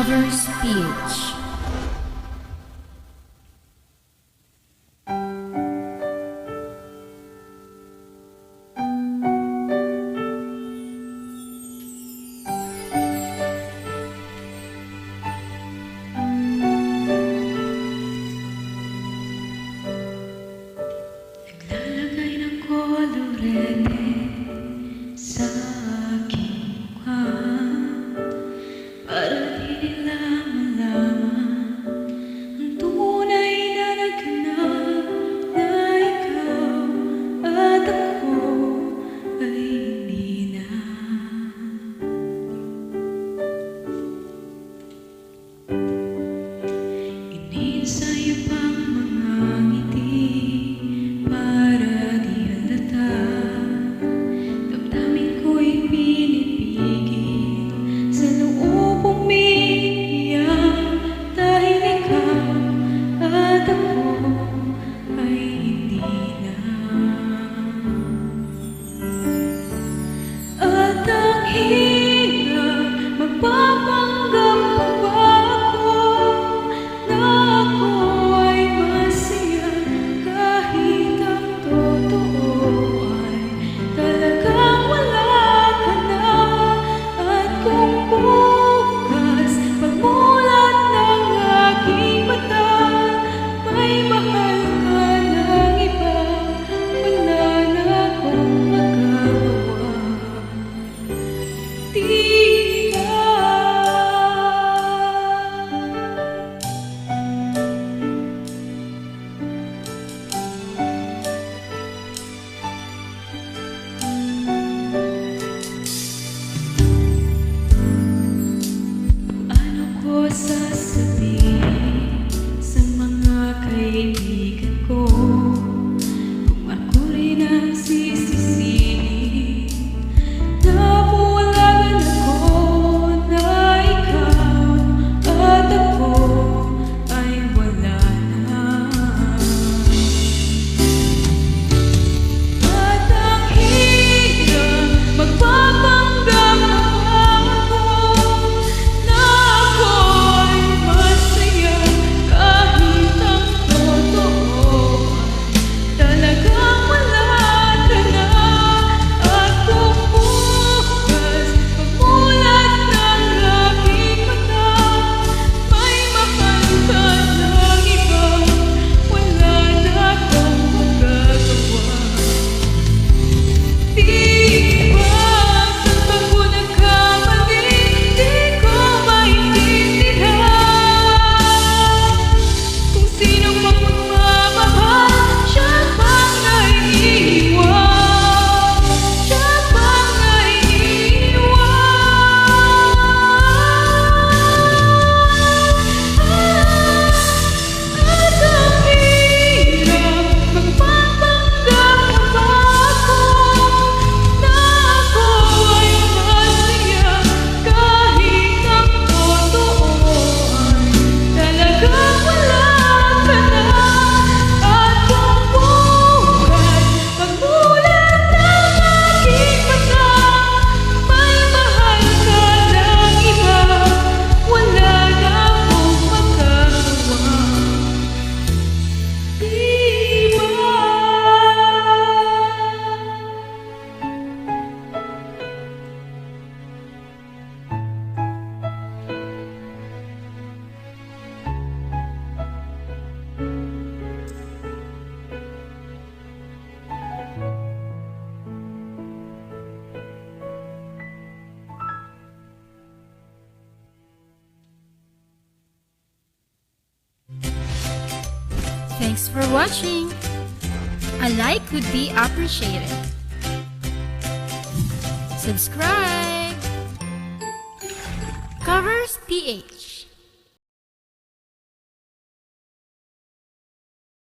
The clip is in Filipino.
Covers PH. Naglalagay ng kolorete sa aking mukha para di nila malaman ang tunay na naganap na ikaw at ako ay hindi na. Iniensayo pang mga ngiti para di halata. Damdamin ko'y pinipigil sa loob umiiyak dahil ikaw at ako ay hindi na. At ang hirap magpapanggap pa ba ako na ako ay masaya kahit ang totoo ay talagang wala ka na. At kung bukas pagmulat ng aking mata may mahal ka ng iba, wala na akong magagawa. Di ba? Ano ko sasabihin sa mga kaibigan ko kung ako rin ang sisisihin? Nabulagan ako na ikaw at ako ay wala na. At ang hirap magpapanggap ako na ako ay masaya kahit ang totoo ay talagang wala ka na. At kung bukas pagmulat ng aking mata may mahal ka ng iba, wala na akong magagawa. Di ba? Saan ba ko nagkamali? Di ko maintindihan kung sino mang magmamahal, siya bang naiiwan? Siya bang naiiwan? At ang hirap magpapanggap pa ako na ako ay masaya kahit ang totoo ay talagang wala ka na. At kung bukas pagmulat ng aking mata may mahal ka ng iba, wala na akong magagawa. Di ba? Thanks for watching. A like would be appreciated. Subscribe. Covers PH.